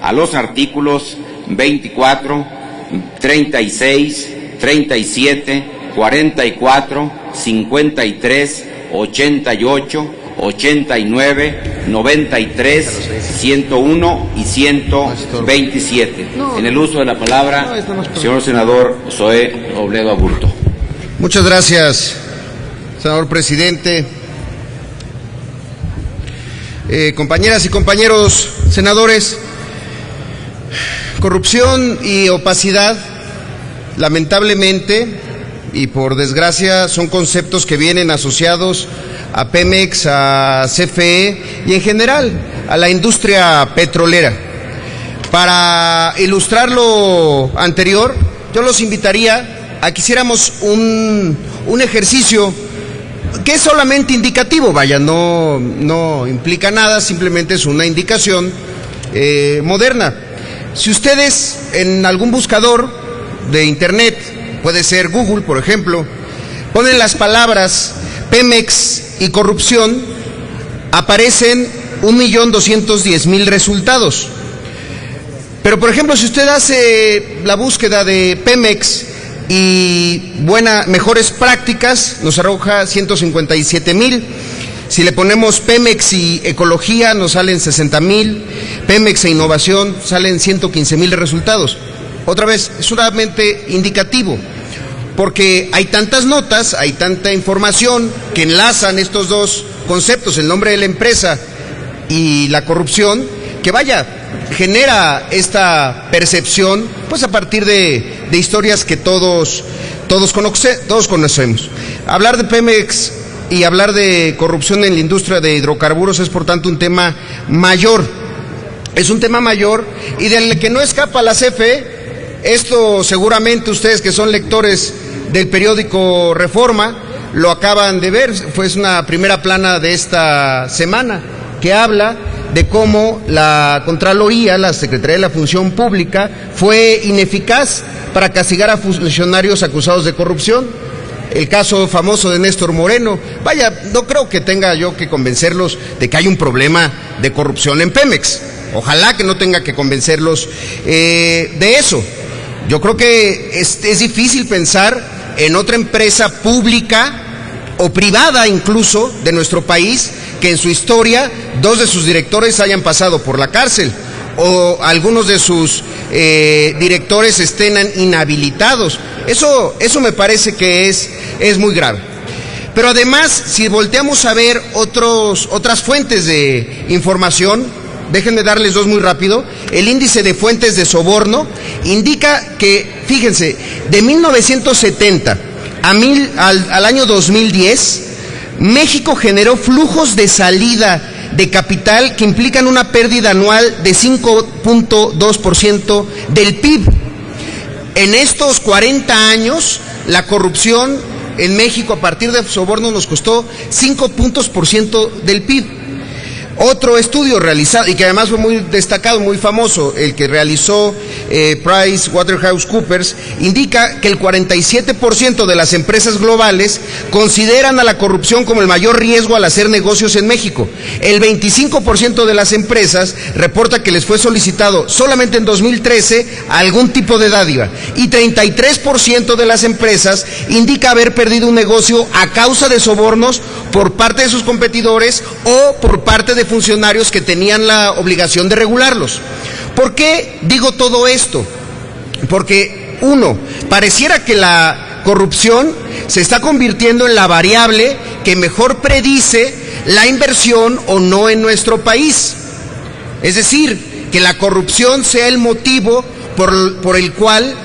a los artículos 24, 36, 37, 44, 53, 88, 89, 93, 101 y 127. En el uso de la palabra, señor senador Zoé Robledo Aburto. Muchas gracias, senador presidente. Compañeras y compañeros senadores, corrupción y opacidad, lamentablemente y por desgracia, son conceptos que vienen asociados a Pemex, a CFE y en general a la industria petrolera. Para ilustrar lo anterior, yo los invitaría a que hiciéramos un ejercicio que es solamente indicativo, vaya, no implica nada, simplemente es una indicación moderna. Si ustedes en algún buscador de internet, puede ser Google, por ejemplo, ponen las palabras Pemex y corrupción, aparecen 1.210.000 resultados. Pero, por ejemplo, si usted hace la búsqueda de Pemex y mejores prácticas, nos arroja 157.000. Si le ponemos Pemex y ecología, nos salen 60.000. Pemex e innovación, salen 115.000 resultados. Otra vez, es solamente indicativo, porque hay tantas notas, hay tanta información que enlazan estos dos conceptos, el nombre de la empresa y la corrupción, que vaya, genera esta percepción, pues a partir de historias que todos conocemos. Hablar de Pemex y hablar de corrupción en la industria de hidrocarburos es, por tanto, un tema mayor. Es un tema mayor y del que no escapa la CFE. Esto seguramente ustedes que son lectores del periódico Reforma lo acaban de ver, fue una primera plana de esta semana que habla de cómo la Contraloría, la Secretaría de la Función Pública, fue ineficaz para castigar a funcionarios acusados de corrupción. El caso famoso de Néstor Moreno. Vaya, no creo que tenga yo que convencerlos de que hay un problema de corrupción en Pemex. Ojalá que no tenga que convencerlos de eso. Yo creo que es difícil pensar en otra empresa pública o privada incluso de nuestro país que en su historia 2 de sus directores hayan pasado por la cárcel o algunos de sus directores estén inhabilitados. Eso me parece que es muy grave. Pero además, si volteamos a ver otras fuentes de información, déjenme darles 2 muy rápido. El índice de fuentes de soborno indica que, fíjense, de 1970 al año 2010, México generó flujos de salida de capital que implican una pérdida anual de 5.2% del PIB. En estos 40 años, la corrupción en México a partir de sobornos nos costó 5 puntos por ciento del PIB. Otro estudio realizado, y que además fue muy destacado, muy famoso, el que realizó PricewaterhouseCoopers, indica que el 47% de las empresas globales consideran a la corrupción como el mayor riesgo al hacer negocios en México. El 25% de las empresas reporta que les fue solicitado solamente en 2013 algún tipo de dádiva. Y 33% de las empresas indica haber perdido un negocio a causa de sobornos por parte de sus competidores o por parte de funcionarios que tenían la obligación de regularlos. ¿Por qué digo todo esto? Porque, uno, pareciera que la corrupción se está convirtiendo en la variable que mejor predice la inversión o no en nuestro país. Es decir, que la corrupción sea el motivo por el cual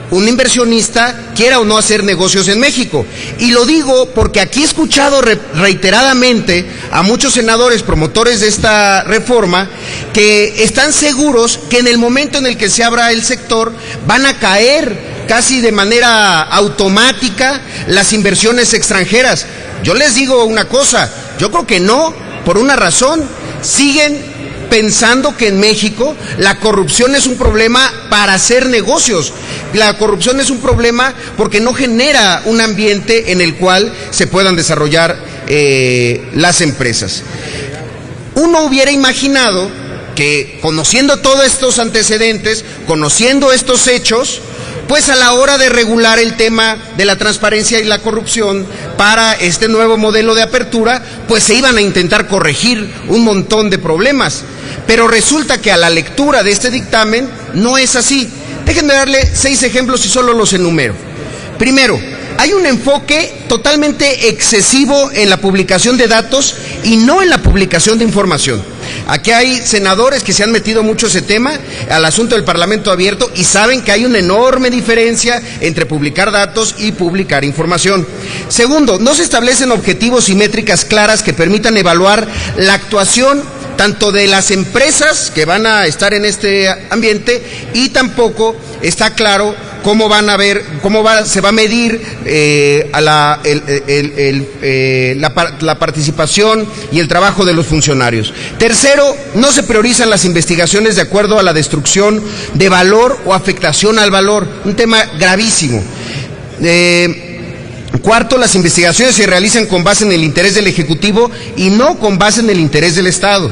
un inversionista quiera o no hacer negocios en México. Y lo digo porque aquí he escuchado reiteradamente a muchos senadores promotores de esta reforma que están seguros que en el momento en el que se abra el sector van a caer casi de manera automática las inversiones extranjeras. Yo les digo una cosa, yo creo que no, por una razón: siguen pensando que en México la corrupción es un problema para hacer negocios. La corrupción es un problema porque no genera un ambiente en el cual se puedan desarrollar las empresas. Uno hubiera imaginado que conociendo todos estos antecedentes, conociendo estos hechos, pues a la hora de regular el tema de la transparencia y la corrupción para este nuevo modelo de apertura, pues se iban a intentar corregir un montón de problemas. Pero resulta que a la lectura de este dictamen no es así. Déjenme darle 6 ejemplos y solo los enumero. Primero, hay un enfoque totalmente excesivo en la publicación de datos y no en la publicación de información. Aquí hay senadores que se han metido mucho ese tema, al asunto del Parlamento abierto, y saben que hay una enorme diferencia entre publicar datos y publicar información. Segundo, no se establecen objetivos y métricas claras que permitan evaluar la actuación tanto de las empresas que van a estar en este ambiente, y tampoco está claro cómo se va a medir la participación y el trabajo de los funcionarios. Tercero, no se priorizan las investigaciones de acuerdo a la destrucción de valor o afectación al valor, un tema gravísimo. Cuarto, las investigaciones se realizan con base en el interés del Ejecutivo y no con base en el interés del Estado.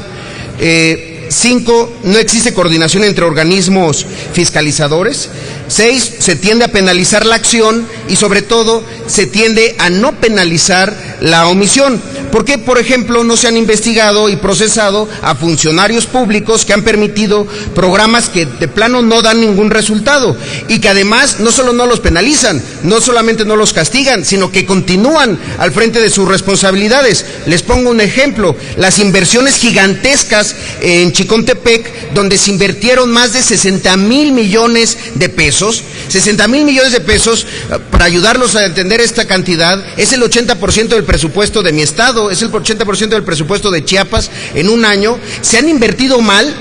5, no existe coordinación entre organismos fiscalizadores. 6, se tiende a penalizar la acción y sobre todo se tiende a no penalizar la omisión. ¿Por qué, por ejemplo, no se han investigado y procesado a funcionarios públicos que han permitido programas que de plano no dan ningún resultado y que además no solo no los penalizan, no solamente no los castigan, sino que continúan al frente de sus responsabilidades? Les pongo un ejemplo: las inversiones gigantescas en Chicontepec, donde se invirtieron más de 60,000 millones de pesos. 60,000 millones de pesos, para ayudarlos a entender esta cantidad, es el 80% del presupuesto de mi estado, es el 80% del presupuesto de Chiapas en un año. Se han invertido mal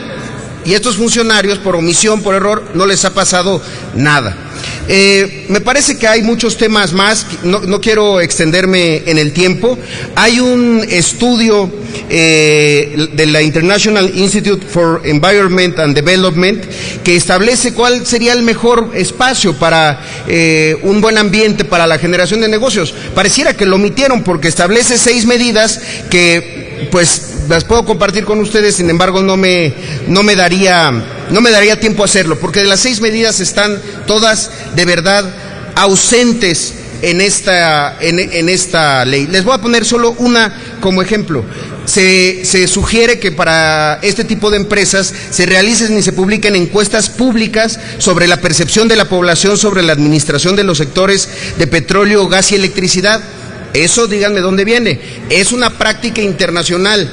y estos funcionarios, por omisión, por error, no les ha pasado nada. Me parece que hay muchos temas más, no quiero extenderme en el tiempo. Hay un estudio de la International Institute for Environment and Development que establece cuál sería el mejor espacio para un buen ambiente para la generación de negocios. Pareciera que lo omitieron porque establece 6 medidas que pues las puedo compartir con ustedes, sin embargo no me daría tiempo a hacerlo, porque de las 6 medidas están todas de verdad ausentes en esta ley. Les voy a poner solo una como ejemplo. Se sugiere que para este tipo de empresas se realicen y se publiquen encuestas públicas sobre la percepción de la población sobre la administración de los sectores de petróleo, gas y electricidad. Eso, díganme dónde viene. Es una práctica internacional.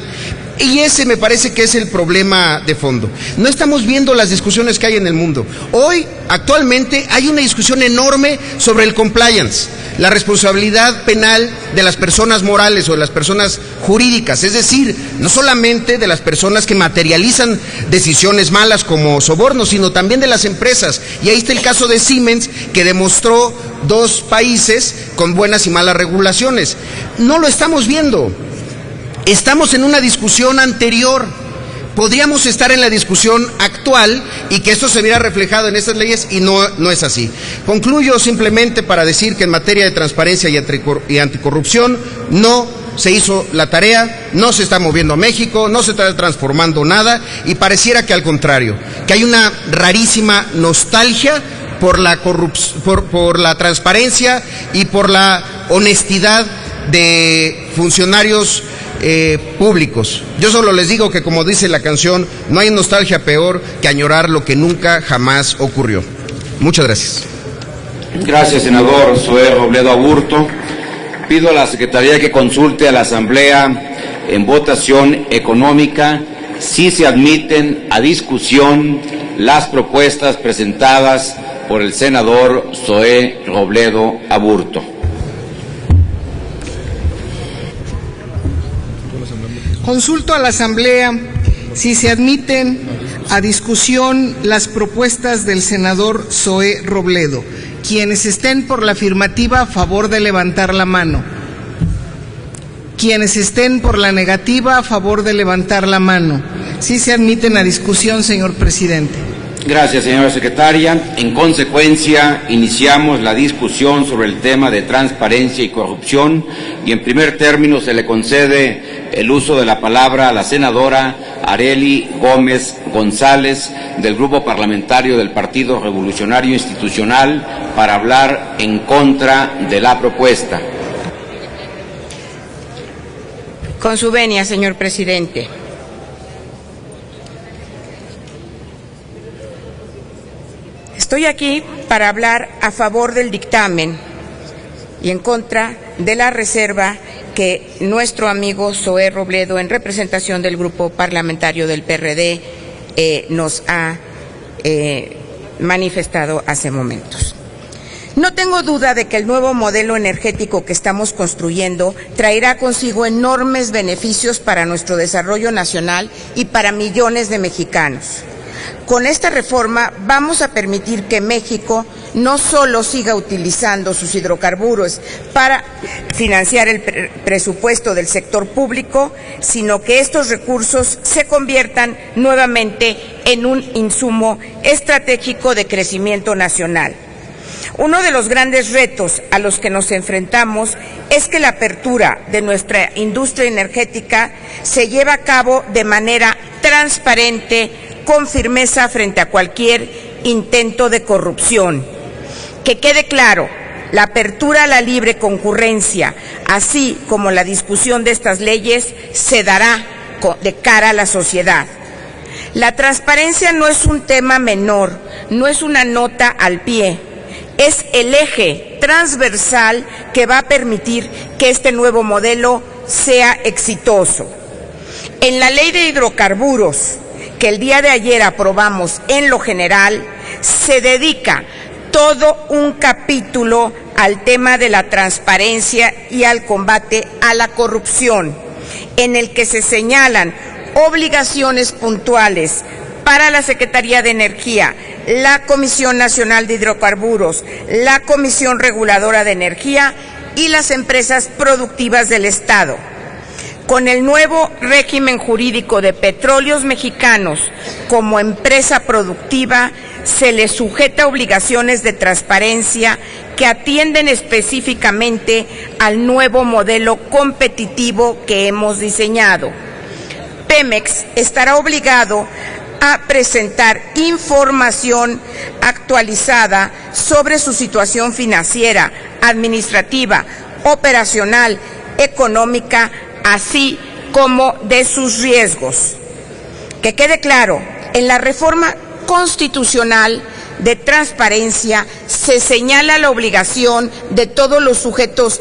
Y ese me parece que es el problema de fondo. No estamos viendo las discusiones que hay en el mundo. Hoy, actualmente, hay una discusión enorme sobre el compliance, la responsabilidad penal de las personas morales o de las personas jurídicas, es decir, no solamente de las personas que materializan decisiones malas como sobornos, sino también de las empresas. Y ahí está el caso de Siemens, que demostró 2 países con buenas y malas regulaciones. No lo estamos viendo. Estamos en una discusión anterior. Podríamos estar en la discusión actual y que esto se viera reflejado en estas leyes, y no es así. Concluyo simplemente para decir que en materia de transparencia y anticorrupción no se hizo la tarea, no se está moviendo a México, no se está transformando nada, y pareciera que al contrario, que hay una rarísima nostalgia por la transparencia y por la honestidad de funcionarios públicos. Yo solo les digo que, como dice la canción, no hay nostalgia peor que añorar lo que nunca jamás ocurrió. Muchas gracias. Gracias, senador Zoé Robledo Aburto. Pido a la Secretaría que consulte a la Asamblea en votación económica si se admiten a discusión las propuestas presentadas por el senador Zoé Robledo Aburto. Consulto a la Asamblea si se admiten a discusión las propuestas del senador Zoé Robledo. Quienes estén por la afirmativa, a favor de levantar la mano. Quienes estén por la negativa, a favor de levantar la mano. Sí se admiten a discusión, señor presidente. Gracias, señora secretaria. En consecuencia, iniciamos la discusión sobre el tema de transparencia y corrupción, y en primer término se le concede el uso de la palabra a la senadora Arely Gómez González, del Grupo Parlamentario del Partido Revolucionario Institucional, para hablar en contra de la propuesta. Con su venia, señor presidente. Estoy aquí para hablar a favor del dictamen y en contra de la reserva que nuestro amigo Zoé Robledo, en representación del Grupo Parlamentario del PRD, nos ha manifestado hace momentos. No tengo duda de que el nuevo modelo energético que estamos construyendo traerá consigo enormes beneficios para nuestro desarrollo nacional y para millones de mexicanos. Con esta reforma vamos a permitir que México no solo siga utilizando sus hidrocarburos para financiar el presupuesto del sector público, sino que estos recursos se conviertan nuevamente en un insumo estratégico de crecimiento nacional. Uno de los grandes retos a los que nos enfrentamos es que la apertura de nuestra industria energética se lleva a cabo de manera transparente, con firmeza frente a cualquier intento de corrupción. Que quede claro, la apertura a la libre concurrencia, así como la discusión de estas leyes, se dará de cara a la sociedad. La transparencia no es un tema menor, no es una nota al pie, es el eje transversal que va a permitir que este nuevo modelo sea exitoso. En la Ley de Hidrocarburos, que el día de ayer aprobamos en lo general, se dedica todo un capítulo al tema de la transparencia y al combate a la corrupción, en el que se señalan obligaciones puntuales para la Secretaría de Energía, la Comisión Nacional de Hidrocarburos, la Comisión Reguladora de Energía y las empresas productivas del Estado. Con el nuevo régimen jurídico de Petróleos Mexicanos como empresa productiva, se le sujeta obligaciones de transparencia que atienden específicamente al nuevo modelo competitivo que hemos diseñado. Pemex estará obligado a presentar información actualizada sobre su situación financiera, administrativa, operacional, económica, así como de sus riesgos. Que quede claro, en la reforma constitucional de transparencia se señala la obligación de todos los sujetos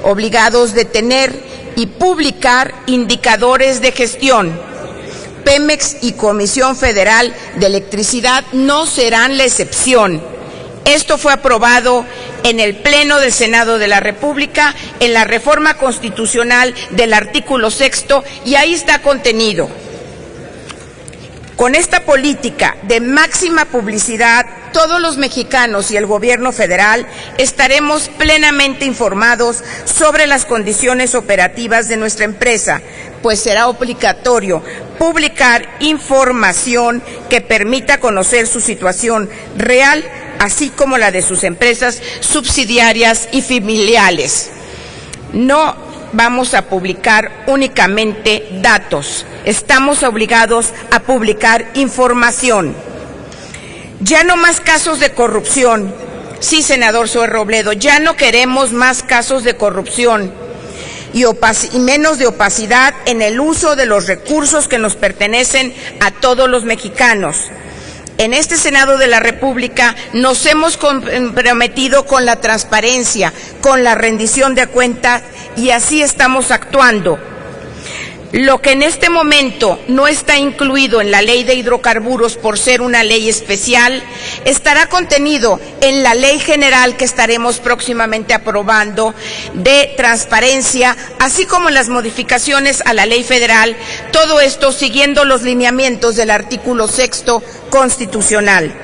obligados de tener y publicar indicadores de gestión. Pemex y Comisión Federal de Electricidad no serán la excepción. Esto fue aprobado en el Pleno del Senado de la República, en la reforma constitucional del artículo 6º, y ahí está contenido. Con esta política de máxima publicidad, todos los mexicanos y el gobierno federal estaremos plenamente informados sobre las condiciones operativas de nuestra empresa, pues será obligatorio publicar información que permita conocer su situación real, así como la de sus empresas subsidiarias y filiales. No vamos a publicar únicamente datos, estamos obligados a publicar información. Ya no más casos de corrupción. Sí, senador Zoé Robledo, ya no queremos más casos de corrupción y menos de opacidad en el uso de los recursos que nos pertenecen a todos los mexicanos. En este Senado de la República nos hemos comprometido con la transparencia, con la rendición de cuentas, y así estamos actuando. Lo que en este momento no está incluido en la Ley de Hidrocarburos por ser una ley especial, estará contenido en la Ley General que estaremos próximamente aprobando de transparencia, así como en las modificaciones a la Ley Federal, todo esto siguiendo los lineamientos del artículo 6º constitucional.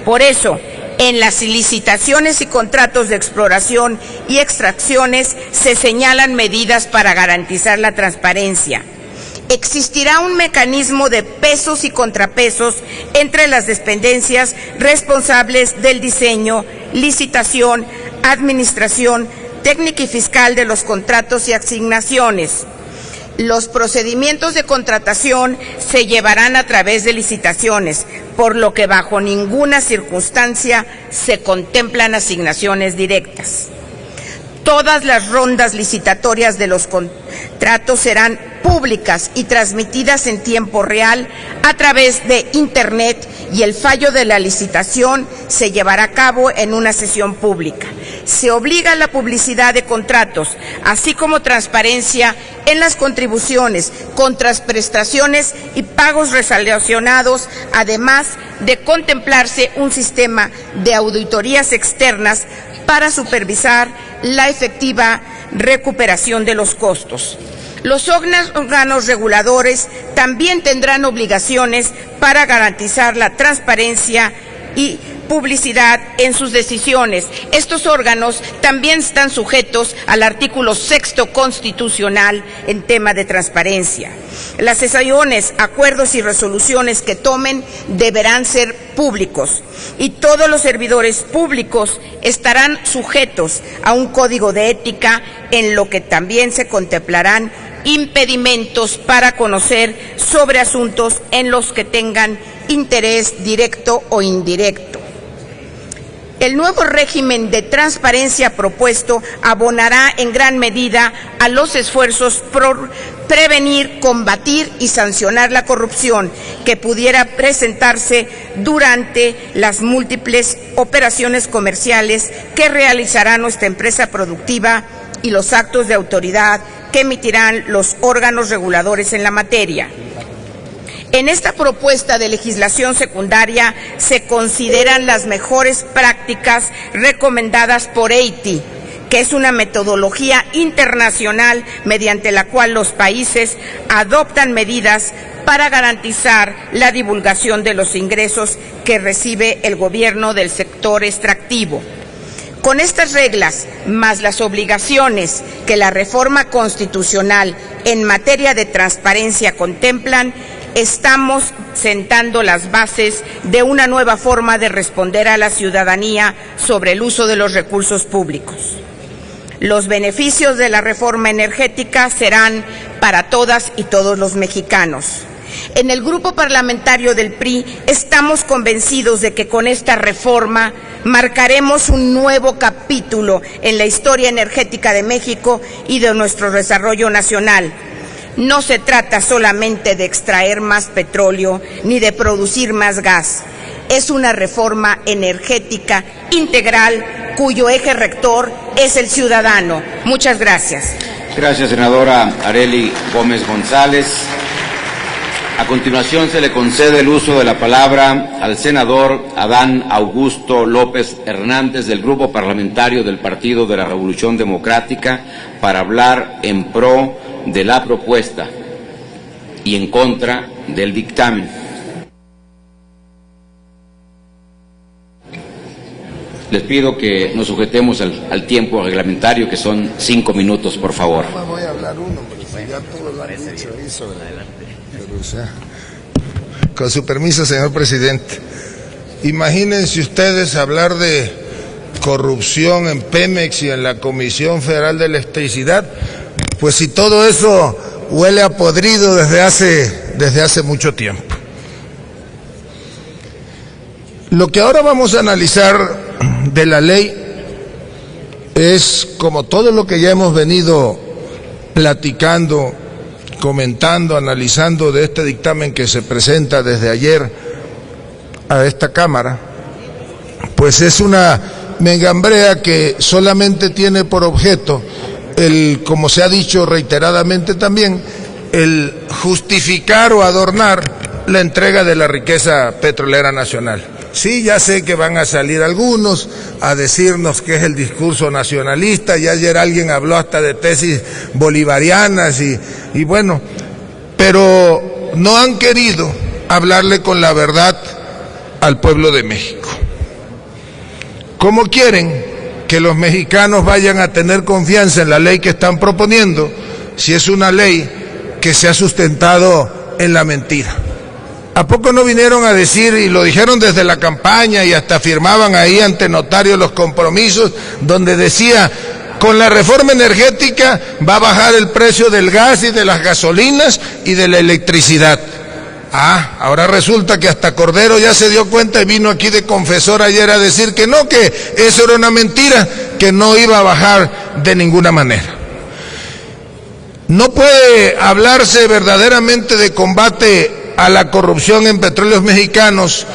Por eso, en las licitaciones y contratos de exploración y extracciones se señalan medidas para garantizar la transparencia. Existirá un mecanismo de pesos y contrapesos entre las dependencias responsables del diseño, licitación, administración, técnica y fiscal de los contratos y asignaciones. Los procedimientos de contratación se llevarán a través de licitaciones, por lo que bajo ninguna circunstancia se contemplan asignaciones directas. Todas las rondas licitatorias de los contratos serán públicas y transmitidas en tiempo real a través de Internet, y el fallo de la licitación se llevará a cabo en una sesión pública. Se obliga a la publicidad de contratos, así como transparencia en las contribuciones, contraprestaciones y pagos relacionados, además de contemplarse un sistema de auditorías externas para supervisar la efectiva recuperación de los costos. Los órganos reguladores también tendrán obligaciones para garantizar la transparencia y publicidad en sus decisiones. Estos órganos también están sujetos al artículo 6º constitucional en tema de transparencia. Las sesiones, acuerdos y resoluciones que tomen deberán ser públicos, y todos los servidores públicos estarán sujetos a un código de ética, en lo que también se contemplarán impedimentos para conocer sobre asuntos en los que tengan interés directo o indirecto. El nuevo régimen de transparencia propuesto abonará en gran medida a los esfuerzos por prevenir, combatir y sancionar la corrupción que pudiera presentarse durante las múltiples operaciones comerciales que realizará nuestra empresa productiva y los actos de autoridad que emitirán los órganos reguladores en la materia. En esta propuesta de legislación secundaria se consideran las mejores prácticas recomendadas por EITI, que es una metodología internacional mediante la cual los países adoptan medidas para garantizar la divulgación de los ingresos que recibe el gobierno del sector extractivo. Con estas reglas, más las obligaciones que la reforma constitucional en materia de transparencia contemplan, estamos sentando las bases de una nueva forma de responder a la ciudadanía sobre el uso de los recursos públicos. Los beneficios de la reforma energética serán para todas y todos los mexicanos. En el grupo parlamentario del PRI estamos convencidos de que con esta reforma marcaremos un nuevo capítulo en la historia energética de México y de nuestro desarrollo nacional. No se trata solamente de extraer más petróleo ni de producir más gas. Es una reforma energética integral cuyo eje rector es el ciudadano. Muchas gracias. Gracias, senadora Arely Gómez González. A continuación se le concede el uso de la palabra al senador Adán Augusto López Hernández del Grupo Parlamentario del Partido de la Revolución Democrática para hablar en pro de la propuesta y en contra del dictamen. Les pido que nos sujetemos al tiempo reglamentario, que son 5 minutos, por favor. No voy a hablar uno, pero ya todo lo han dicho ahí sobre pero, o sea, con su permiso, señor presidente. Imagínense ustedes hablar de corrupción en Pemex y en la Comisión Federal de Electricidad, pues si todo eso huele a podrido desde hace mucho tiempo. Lo que ahora vamos a analizar de la ley es, como todo lo que ya hemos venido platicando, comentando, analizando de este dictamen que se presenta desde ayer a esta Cámara, pues es una megambrea que solamente tiene por objeto como se ha dicho reiteradamente también, el justificar o adornar la entrega de la riqueza petrolera nacional. Sí, ya sé que van a salir algunos a decirnos que es el discurso nacionalista, y ayer alguien habló hasta de tesis bolivarianas y bueno, pero no han querido hablarle con la verdad al pueblo de México. ¿Cómo quieren que los mexicanos vayan a tener confianza en la ley que están proponiendo si es una ley que se ha sustentado en la mentira? ¿A poco no vinieron a decir, y lo dijeron desde la campaña y hasta firmaban ahí ante notario los compromisos, donde decía, con la reforma energética va a bajar el precio del gas y de las gasolinas y de la electricidad. Ahora resulta que hasta Cordero ya se dio cuenta y vino aquí de confesor ayer a decir que no, que eso era una mentira, que no iba a bajar de ninguna manera. No puede hablarse verdaderamente de combate a la corrupción en Petróleos Mexicanos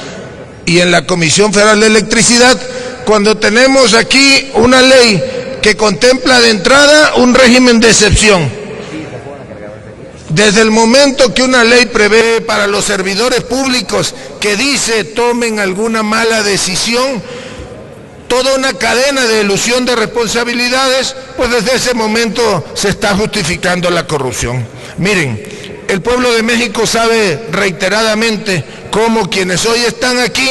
y en la Comisión Federal de Electricidad cuando tenemos aquí una ley que contempla de entrada un régimen de excepción. Desde el momento que una ley prevé para los servidores públicos que dice tomen alguna mala decisión, toda una cadena de elusión de responsabilidades, pues desde ese momento se está justificando la corrupción. Miren, el pueblo de México sabe reiteradamente cómo quienes hoy están aquí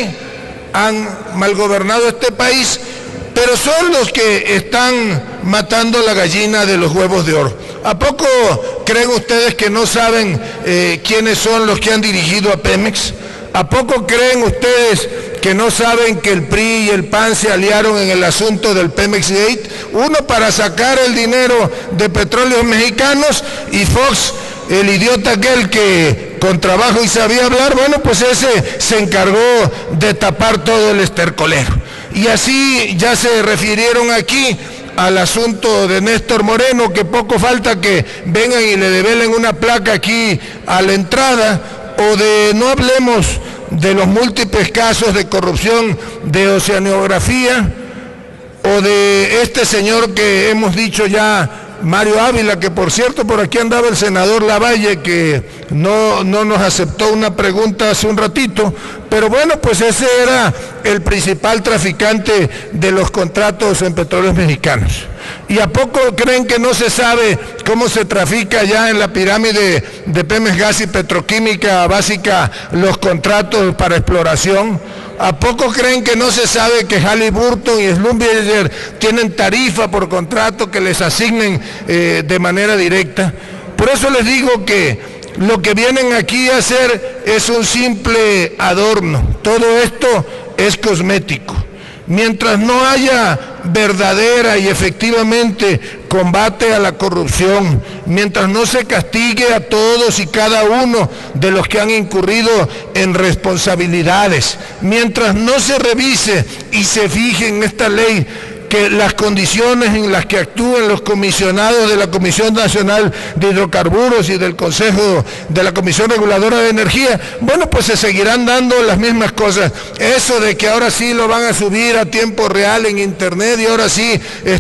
han malgobernado este país, pero son los que están matando la gallina de los huevos de oro. ¿A poco creen ustedes que no saben quiénes son los que han dirigido a Pemex? ¿A poco creen ustedes que no saben que el PRI y el PAN se aliaron en el asunto del Pemex Gate? Uno para sacar el dinero de Petróleos Mexicanos y Fox, el idiota aquel que con trabajo y sabía hablar, bueno, pues ese se encargó de tapar todo el estercolero. Y así ya se refirieron aquí al asunto de Néstor Moreno, que poco falta que vengan y le develen una placa aquí a la entrada, o de no hablemos de los múltiples casos de corrupción de oceanografía, o de este señor que hemos dicho ya, Mario Ávila, que por cierto por aquí andaba el senador Lavalle, que no nos aceptó una pregunta hace un ratito, pero bueno, pues ese era el principal traficante de los contratos en Petróleos Mexicanos. ¿Y a poco creen que no se sabe cómo se trafica ya en la pirámide de Pemex Gas y Petroquímica Básica los contratos para exploración? ¿A poco creen que no se sabe que Halliburton y Schlumberger tienen tarifa por contrato que les asignen de manera directa? Por eso les digo que lo que vienen aquí a hacer es un simple adorno. Todo esto es cosmético. Mientras no haya verdadera y efectivamente combate a la corrupción, mientras no se castigue a todos y cada uno de los que han incurrido en responsabilidades, mientras no se revise y se fije en esta ley que las condiciones en las que actúen los comisionados de la Comisión Nacional de Hidrocarburos y del Consejo de la Comisión Reguladora de Energía, bueno, pues se seguirán dando las mismas cosas. Eso de que ahora sí lo van a subir a tiempo real en internet y ahora sí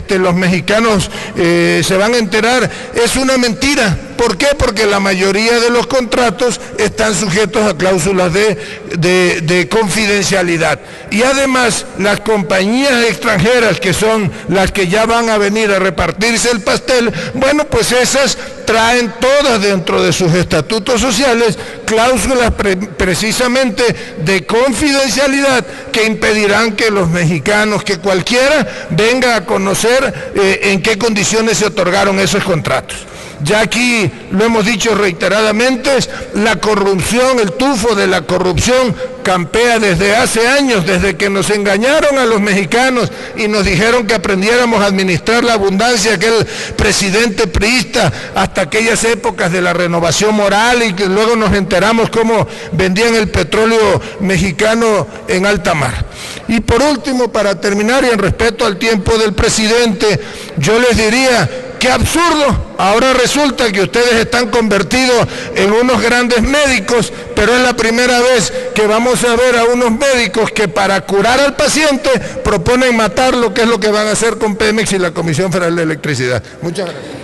los mexicanos se van a enterar, es una mentira. ¿Por qué? Porque la mayoría de los contratos están sujetos a cláusulas de confidencialidad. Y además, las compañías extranjeras, que son las que ya van a venir a repartirse el pastel, bueno, pues esas traen todas dentro de sus estatutos sociales cláusulas precisamente de confidencialidad que impedirán que los mexicanos, que cualquiera, venga a conocer en qué condiciones se otorgaron esos contratos. Ya aquí lo hemos dicho reiteradamente, la corrupción, el tufo de la corrupción campea desde hace años, desde que nos engañaron a los mexicanos y nos dijeron que aprendiéramos a administrar la abundancia, aquel presidente priista, hasta aquellas épocas de la renovación moral, y que luego nos enteramos cómo vendían el petróleo mexicano en alta mar. Y por último, para terminar y en respeto al tiempo del presidente, yo les diría: ¡qué absurdo! Ahora resulta que ustedes están convertidos en unos grandes médicos, pero es la primera vez que vamos a ver a unos médicos que para curar al paciente proponen matarlo, que es lo que van a hacer con Pemex y la Comisión Federal de Electricidad. Muchas gracias.